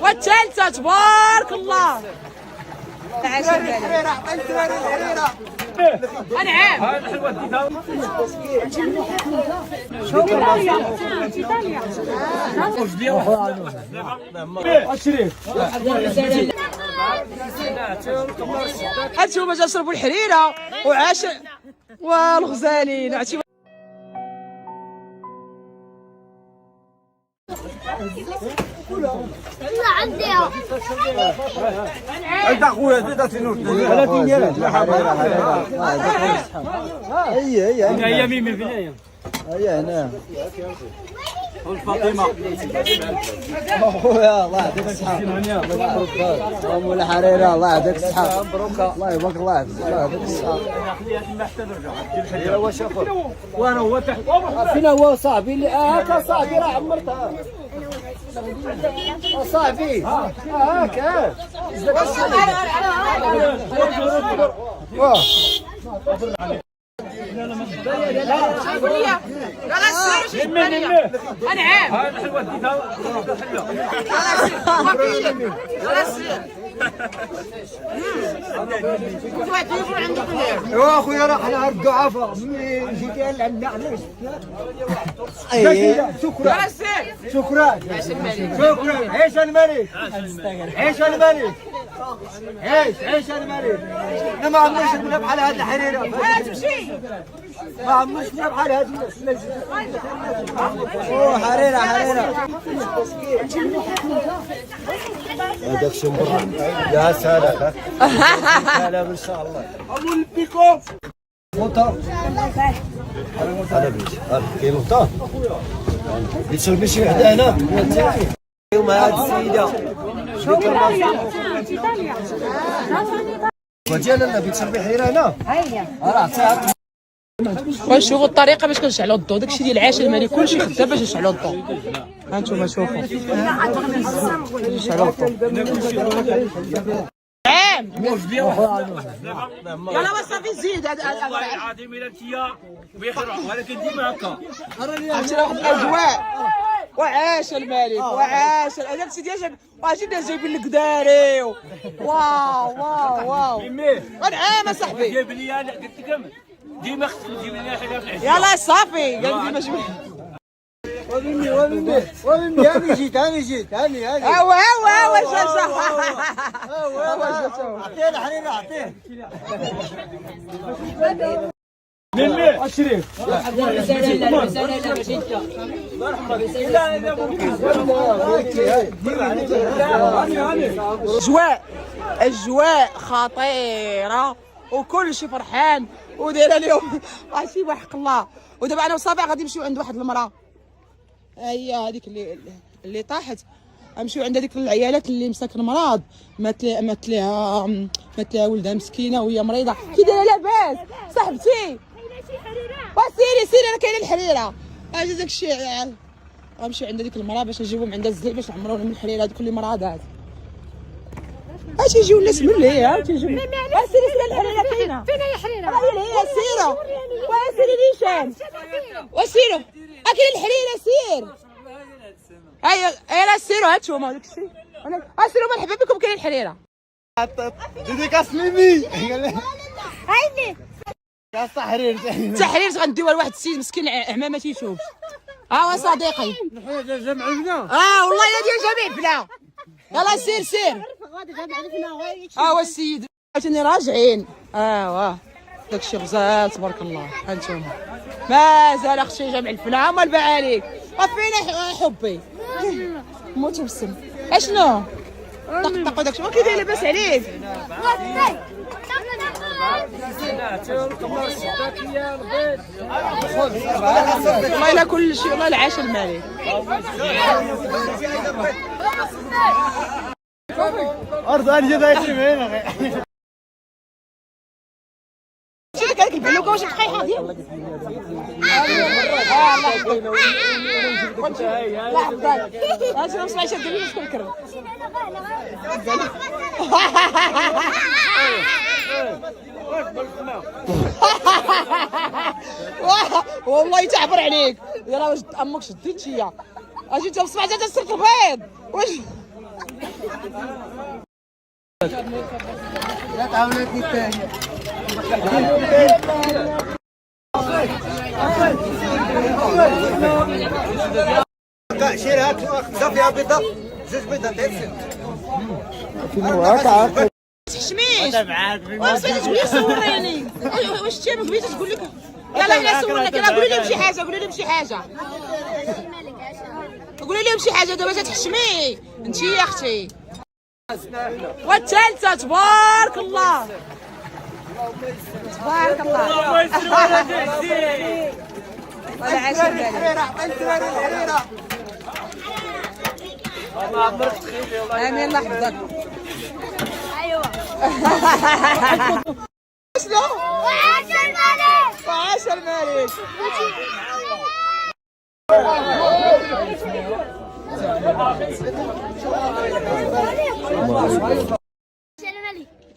والثالثة تبارك الله. أنعام هانتوما جا شربوا الحريرة وعاش والغزالين. لا عندي انت اخويا زيد تنوت 30 ديال هي ميمي فين هي هنا فاطمه اخويا الله يعطيك الصحه ام الحريره الله يعطيك الصحه الله يبارك الله يعطيك الصحه واش اخو وانا هو تحت فين هو صاحبي اللي هاكا صاحبي راه عمرتها صاحبي هاكا ايوا اخويا راه حنا الضعفاء ملي جيتي لعندنا علاش شكرا شكرا شكرا عيش الملك عيش الملك عيش الملك انا ما عمرناش شفنا بحال هاد الحريره ما عمرناش شفنا بحال هاد حريره هذاك شي مرة يا سلام سلام ان شاء الله اقول بكم موطور انا بنتي كاين موطور يشرب شي وحده هنا اليوم هاد السيده وجانا النبي تشربي حيره هنا هيا راه تعرف ونشوفوا الطريقه باش كنشعلوا الضوء. داكشي ديال العشاء المالي كلشي خدام باش نشعلوا الضوء. ها انتم شوفوا نشعلوا الضوء. عام يلا وصافي زيد هذا والله العظيم الا انتيا بخير ولكن ديما هكا عرفتي واحد الاجواء وعاش الملك وعاش هذاك السيدي جاب واجي الناس جايبين لك داري واو ونعام اصاحبي جايب لي انا قلت لكم ديما خصك تجيب لنا حاجه في العشاء يلا صافي قال ديما شويه ومني هاني جيت هاني هو جا عطيه الحريره عطيه ميمي الشريف اجواء خطيره وكل شيء فرحان ودايره اليوم عرفتي بحق الله. ودابا انا وصافي غادي نمشيو عند واحد المراه هي هذيك اللي طاحت. غنمشيو عند هذيك العيالات اللي مساكن مرض مات لها ولدها مسكينه وهي مريضه. كي دايره لاباس صاحبتي؟ سيري انا كاينه الحريره اجي داك الشيء. غنمشيو عند هذيك المراه باش نجيبهم عندها الزيت باش نعمروهم من الحريره هذوك اللي مرضات. اش يجيو الناس من اللي تيجيو سيري الحريره كاينه. فين هي حريره؟ هي سيرو وسيري نيشان وسيرو اكل الحريره سير. لا سيرو هانتوما داك الشيء سيرو مرحبا بكم كاين الحريره. ديديكاس ميمي هايني تحرير غنديوها لواحد السيد مسكين عماه ما تيشوفش. ها هو صديقي جمع البنا والله يا ديال جميع البنا. يلا سير هو السيد عاوتاني راجعين. داكشي غزال تبارك الله. هانتوما مازال اختي جمع الفنا هما البعاليك. وفينا حبي متبسم اشنو طقطق داكشي كي داير لاباس عليك. والله الا كل شيء والله العاش الملك. ارض انا جاي هنا شتي كانك البلوكه واش دقيقه ديال لا عبدال اش نسمع شي ديال باش كنكرر والله تعبر عليك. يلا واش امك شديت شي اجي انت سمعت هذا السرت البيض واش لا تعاونتني الثانية. شيل هات خمسة فيها بيضة، جوج بيضات تحشميش وصيتي تقول لي صوريني. واش انت ما قبيتي تقول لك يلا حنا صورناك. يلا قولي لهم شي حاجه، قولي لهم شي حاجه، قولي لهم شي حاجه. دابا تحشمي انت يا اختي. والثالثه تبارك الله تبارك الله. ولا عاشر امين الله يحفظك. ايوه شنو؟ وعاش الملك. وعاش الملك.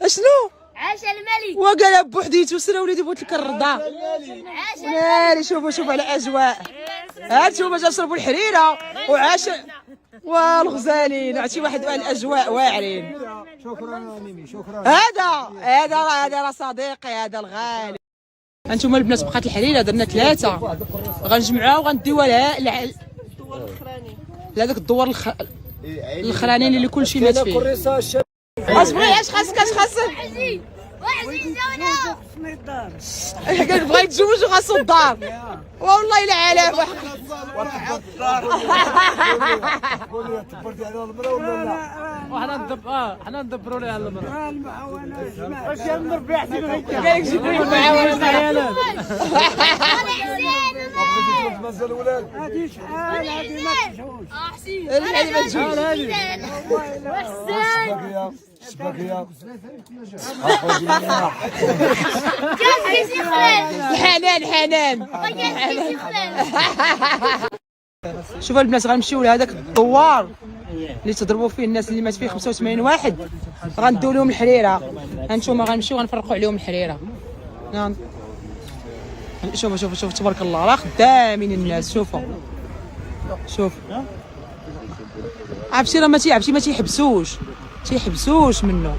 شنو؟ عاش الملك. وقال بوحديتو سرا وليدي بغيت لك الرضا. عاش ناري شوفوا على الاجواء. هانتوما جا شربوا الحريره وعاش والغزالين. عرفتي واحد الاجواء واعرين. شكرا ميمي شكرا. هذا راه صديقي هذا الغالي. هانتوما البنات بقات الحريره درنا 3 غنجمعوها وغنديوها لهذاك الدوار الاخرانيين اللي كلشي مات فيه. اش بغي اش خاصك قالك بغا يتزوج وخاصو الدار. والله الا علاه واحد حنا ندبروا لها المراه. واش نضرب بها حسين قالك جيبوا لي المعاونه عيالات. مازال ولاد. هادي شحال هادي ما تجوش. حسين الحالي ما تجوش. وحسين شباكية الحنان شوفوا البنات غنمشيو لهذاك الدوار اللي تضربوا فيه الناس اللي مات فيه 85 واحد. غنديو لهم الحريره. هانتوما غنمشيو غنفرقوا عليهم الحريره. شوفوا تبارك الله راه خدامين الناس. شوفوا عرفتي راه ما تيحبسوش منه.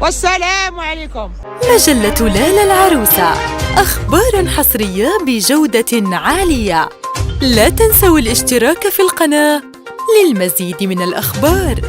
والسلام عليكم. مجلة لالا العروسة، أخبار حصرية بجودة عالية. لا تنسوا الاشتراك في القناة للمزيد من الأخبار.